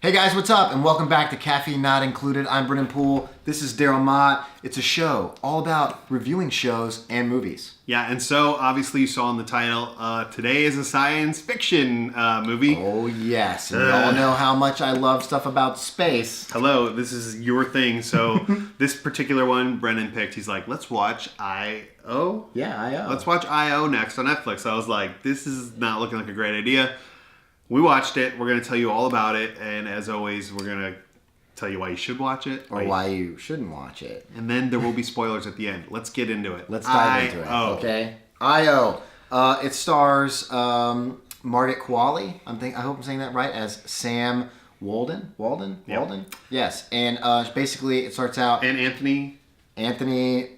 Hey guys, what's up? And welcome back to Caffeine Not Included. I'm Brennan Poole. This is Daryl Mott. It's a show all about reviewing shows and movies. Yeah, and so obviously you saw in the title, today is a science fiction movie. Oh yes, and we all know how much I love stuff about space. Hello, this is your thing. So this particular one Brennan picked, he's like, let's watch I.O. Yeah, I.O. Let's watch I.O. next on Netflix. I was like, this is not looking like a great idea. We watched it. We're going to tell you all about it. And as always, we're going to tell you why you should watch it. Or why you shouldn't watch it. And then there will be spoilers at the end. Let's get into it. Let's dive into it. Okay. I.O. It stars Margaret Qualley. I hope I'm saying that right, as Sam Walden. Walden? Yes. And basically it starts out... And Anthony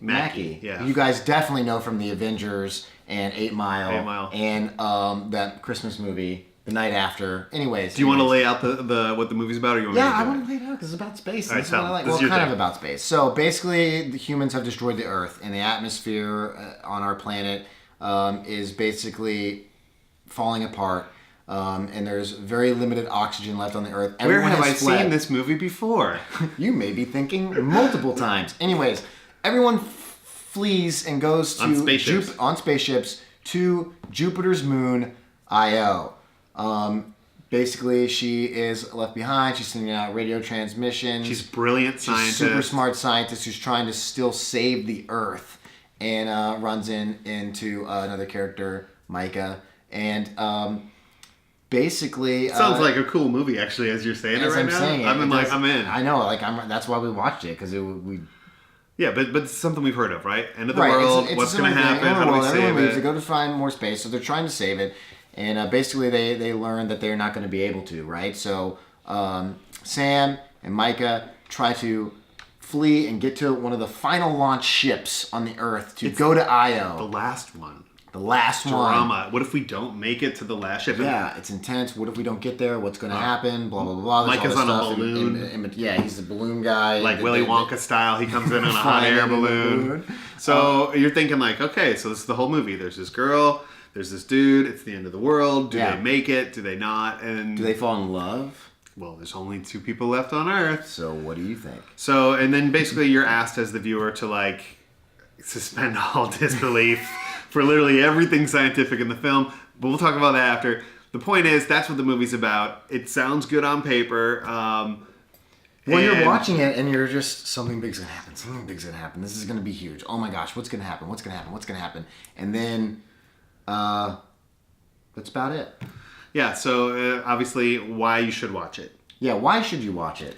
Mackie. Yeah. You guys definitely know from The Avengers and 8 Mile. 8 Mile. And that Christmas movie... The Night After. Anyways. Do you want to lay out the what the movie's about, or you want me to do I want to lay it out because it's about space. All right, That's what I like. Well, kind of about space. So basically, the humans have destroyed the Earth, and the atmosphere on our planet is basically falling apart. And there's very limited oxygen left on the Earth. Where have I seen this movie before? You may be thinking multiple times. Anyways, everyone flees and goes to on spaceships to Jupiter's moon, Io. Basically, she is left behind. She's sending out radio transmissions. She's a brilliant scientist. She's a super smart scientist who's trying to still save the Earth, and runs into another character, Micah, and basically sounds like a cool movie. Actually, as you're saying it right now, I'm in. I know, that's why we watched it because we. Yeah, but it's something we've heard of, right? End of the world. What's going to happen? How do we save it? They go to find more space, so they're trying to save it. And basically, they learn that they're not going to be able to, right? So Sam and Micah try to flee and get to one of the final launch ships on the Earth to go to Io. The last one. The last one. Drama. What if we don't make it to the last ship? Yeah, it's intense. What if we don't get there? What's going to happen? Blah, blah, blah. Micah's on a balloon. Yeah, he's the balloon guy. Like Willy Wonka style. He comes in on a hot air balloon. So you're thinking like, okay, so this is the whole movie. There's this girl. There's this dude. It's the end of the world. Do they make it? Do they not? And do they fall in love? Well, there's only 2 people left on Earth. So what do you think? So, and then basically you're asked as the viewer to like suspend all disbelief for literally everything scientific in the film. But we'll talk about that after. The point is, that's what the movie's about. It sounds good on paper. Well, you're watching it and you're just, something big's going to happen. Something big's going to happen. This is going to be huge. Oh my gosh, what's going to happen? What's going to happen? What's going to happen? And then... that's about it. Yeah, so obviously why you should watch it. Yeah, why should you watch it?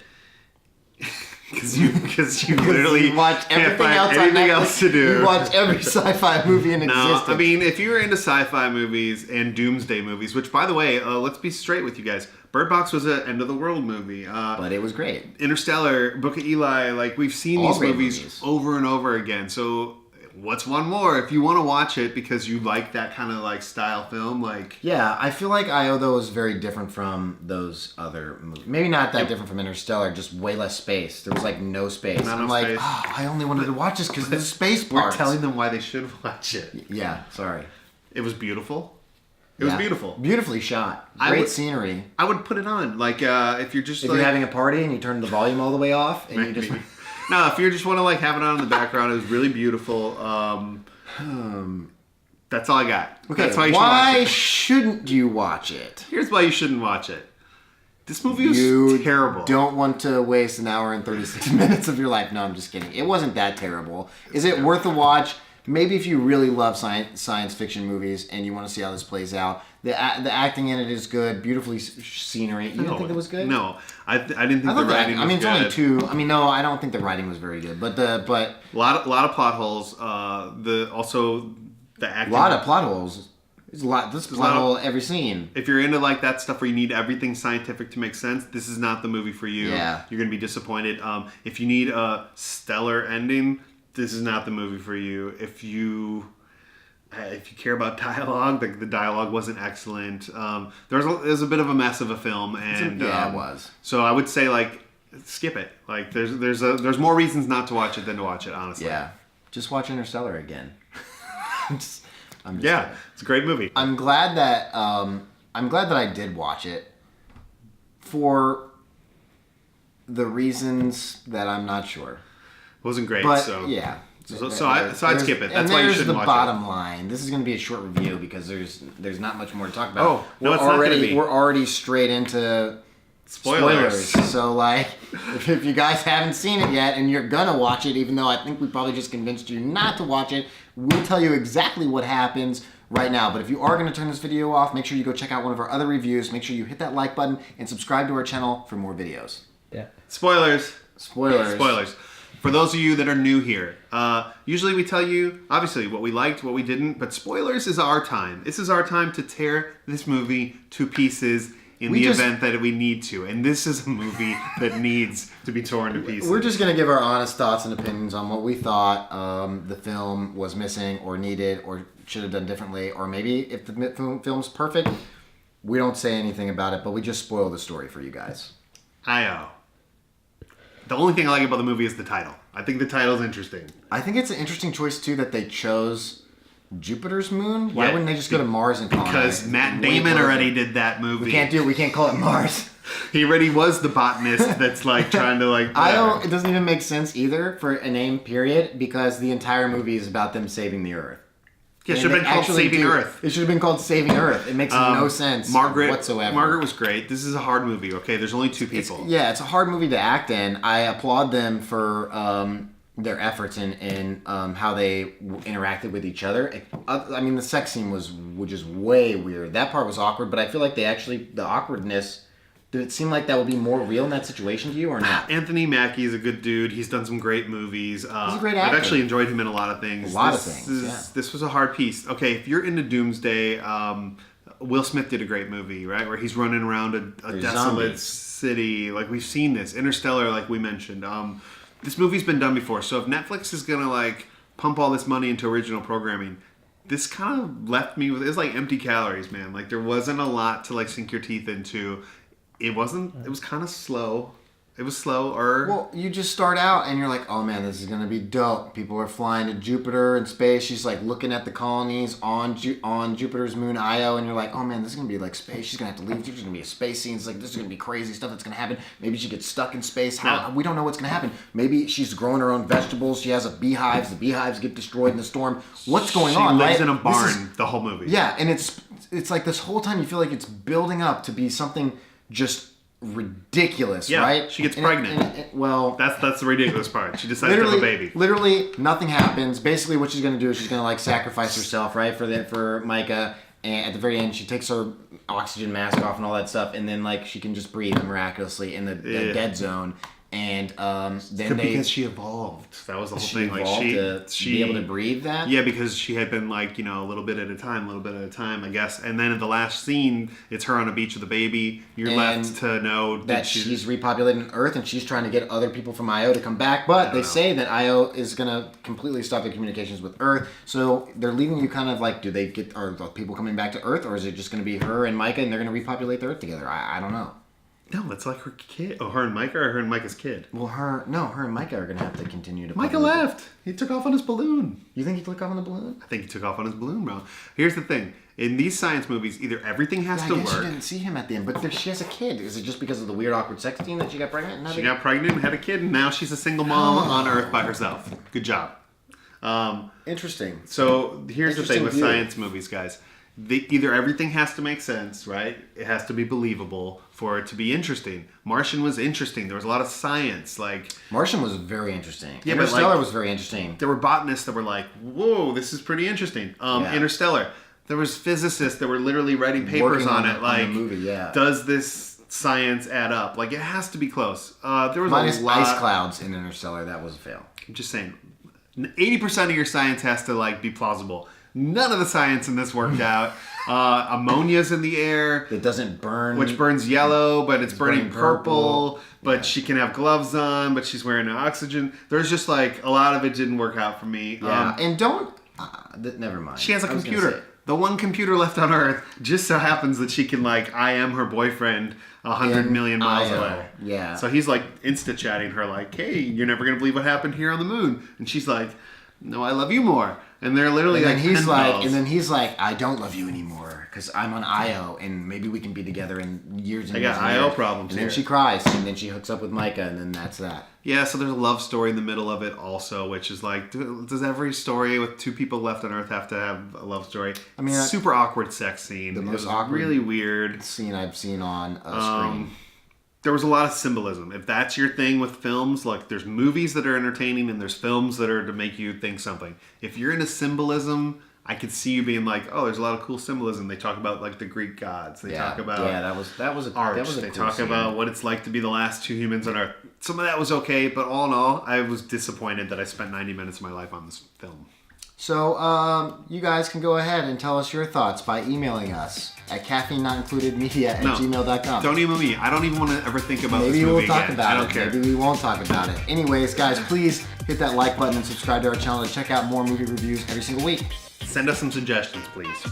Because you literally watch can't find anything else to do. You watch every sci-fi movie in existence. No, I mean, if you're into sci-fi movies and doomsday movies, which, by the way, let's be straight with you guys. Bird Box was an end-of-the-world movie. But it was great. Interstellar, Book of Eli, like, we've seen these movies over and over again. So... what's one more if you want to watch it because you like that kind of like style film? Like, yeah, I feel like I.O. though is very different from those other movies. Maybe not that different from Interstellar, just way less space. There was like no space. And I'm like, I only wanted to watch this because of the space parts. We're telling them why they should watch it. Yeah, sorry. It was beautiful. It was beautiful. Beautifully shot. Great scenery. I would put it on. Like, if you're just if you're having a party and you turn the volume all the way off and you just... No, if you just want to like have it on in the background, it was really beautiful. That's all I got. Okay, that's why shouldn't you watch it? Here's why you shouldn't watch it. This movie was terrible. Don't want to waste an hour and 36 minutes of your life. No, I'm just kidding. It wasn't that terrible. Is it worth a watch? Maybe if you really love science fiction movies and you want to see how this plays out. The acting in it is good. Beautifully scenery. You didn't think it was good? No, I didn't think the writing was good. I mean, it's only 2. I mean, no, I don't think the writing was very good. But a lot of plot holes. The acting. A lot of plot holes. There's a lot. This plot hole every scene. If you're into like that stuff where you need everything scientific to make sense, this is not the movie for you. Yeah. You're gonna be disappointed. If you need a stellar ending, this is not the movie for you. If you care about dialogue, the dialogue wasn't excellent. There's a bit of a mess of a film, and it was. So I would say like skip it. Like there's more reasons not to watch it than to watch it. Honestly. Yeah. Just watch Interstellar again. I'm just kidding. It's a great movie. I'm glad that I did watch it for the reasons that I'm not sure. Wasn't great, But so yeah. So I'd skip it. That's why you shouldn't watch it. There's the bottom line. This is going to be a short review because there's not much more to talk about. Oh, no, it's not going to be. We're already straight into spoilers. So, like, if you guys haven't seen it yet and you're going to watch it, even though I think we probably just convinced you not to watch it, we'll tell you exactly what happens right now. But if you are going to turn this video off, make sure you go check out one of our other reviews. Make sure you hit that like button and subscribe to our channel for more videos. Yeah. Spoilers. Spoilers. For those of you that are new here, usually we tell you, obviously, what we liked, what we didn't, but spoilers is our time. This is our time to tear this movie to pieces in the event that we need to. And this is a movie that needs to be torn to pieces. We're just going to give our honest thoughts and opinions on what we thought the film was missing or needed or should have done differently. Or maybe if the film's perfect, we don't say anything about it, but we just spoil the story for you guys. The only thing I like about the movie is the title. I think the title's interesting. I think it's an interesting choice, too, that they chose Jupiter's moon. Why wouldn't they just go to Mars and colonize? Because Matt Damon already did that movie. We can't call it Mars. He already was the botanist that's like trying to like... It doesn't even make sense either for a name, period, because the entire movie is about them saving the Earth. Yeah, it should have been called Saving Earth. It should have been called Saving Earth. It makes no sense whatsoever. Margaret was great. This is a hard movie, okay? There's only two people. It's a hard movie to act in. I applaud them for their efforts in how they interacted with each other. I mean, the sex scene was just way weird. That part was awkward, but I feel like the awkwardness... Did it seem like that would be more real in that situation to you or not? Anthony Mackie is a good dude. He's done some great movies. He's a great actor. I've actually enjoyed him in a lot of things. This was a hard piece. Okay, if you're into Doomsday, Will Smith did a great movie, right? Where he's running around a desolate city. Like, we've seen this. Interstellar, like we mentioned. This movie's been done before. So if Netflix is going to, like, pump all this money into original programming... This kind of left me with... It was like empty calories, man. Like, there wasn't a lot to, like, sink your teeth into... It was kind of slow. It was slower. Well, you just start out and you're like, oh man, this is going to be dope. People are flying to Jupiter and space. She's like looking at the colonies on Jupiter's moon Io, and you're like, oh man, this is going to be like space. She's going to have to leave. There's going to be a space scene. It's like, this is going to be crazy stuff that's going to happen. Maybe she gets stuck in space. We don't know what's going to happen. Maybe she's growing her own vegetables. She has a beehives. The beehives get destroyed in the storm. What's going on? She lives in a barn the whole movie. Yeah, and it's like this whole time you feel like it's building up to be something just ridiculous, right? She gets pregnant. Well, that's the ridiculous part. She decides to have a baby. Literally, nothing happens. Basically, what she's gonna do is she's gonna like sacrifice herself, right, for Micah. And at the very end, she takes her oxygen mask off and all that stuff, and then like she can just breathe miraculously in the dead zone. And then because she evolved. That was the whole thing. Like she be able to breathe that. Yeah, because she had been like, a little bit at a time, I guess. And then in the last scene, it's her on a beach with a baby. You're left to know that she's repopulating Earth, and she's trying to get other people from Io to come back. But they say that Io is gonna completely stop their communications with Earth. So they're leaving you kind of like, are people coming back to Earth, or is it just gonna be her and Micah, and they're gonna repopulate the Earth together? I don't know. No, that's like her kid. Oh, her and Micah, or her and Micah's kid? Well, her and Micah are going to have to continue to... Micah left. He took off on his balloon. You think he took off on the balloon? I think he took off on his balloon, bro. Here's the thing. In these science movies, either everything has to work... I didn't see him at the end, but she has a kid. Is it just because of the weird, awkward sex scene that she got pregnant? She got pregnant and had a kid, and now she's a single mom on Earth by herself. Good job. Interesting. So here's the thing with science movies, guys. Either everything has to make sense, right? It has to be believable for it to be interesting. Martian was interesting. There was a lot of science. Martian was very interesting. Yeah, Interstellar was very interesting. There were botanists that were like, whoa, this is pretty interesting. Interstellar. There was physicists that were literally writing papers on it. On the movie, does this science add up? Like, it has to be close. There was minus a lot... ice clouds in Interstellar. That was a fail. I'm just saying, 80% of your science has to be plausible. None of the science in this worked out. Ammonia's in the air. It doesn't burn. Which burns yellow, but it's burning purple. But she can have gloves on, but she's wearing oxygen. There's just a lot of it didn't work out for me. Yeah, and don't... never mind. She has a computer. The one computer left on Earth just so happens that she can I am her boyfriend 100 million miles away. Yeah. So he's insta-chatting her hey, you're never going to believe what happened here on the moon. And she's like... No, I love you more. And they're literally And then like he's pen like, pals. and then he's like, I don't love you anymore because I'm on IO, and maybe we can be together in years and I years. got and IO years. problems And here. then she cries, and then she hooks up with Micah, and then that's that. Yeah, so there's a love story in the middle of it also, which is like, does every story with two people left on Earth have to have a love story? I mean, super awkward sex scene. the It most was awkward really weird. Scene I've seen on a screen. There was a lot of symbolism. If that's your thing with films, like there's movies that are entertaining and there's films that are to make you think something. If you're into symbolism, I could see you being like, oh, there's a lot of cool symbolism. They talk about like the Greek gods. They talk about that was a art. That was a They cool talk scene. about what it's like to be the last two humans on Earth. Some of that was okay, but all in all, I was disappointed that I spent 90 minutes of my life on this film. So, you guys can go ahead and tell us your thoughts by emailing us at caffeinenotincludedmedia@gmail.com. Don't email me. I don't even want to ever think about Maybe this movie we'll talk again. about I it. don't care. Maybe we won't talk about it. Anyways, guys, please hit that like button and subscribe to our channel to check out more movie reviews every single week. Send us some suggestions, please.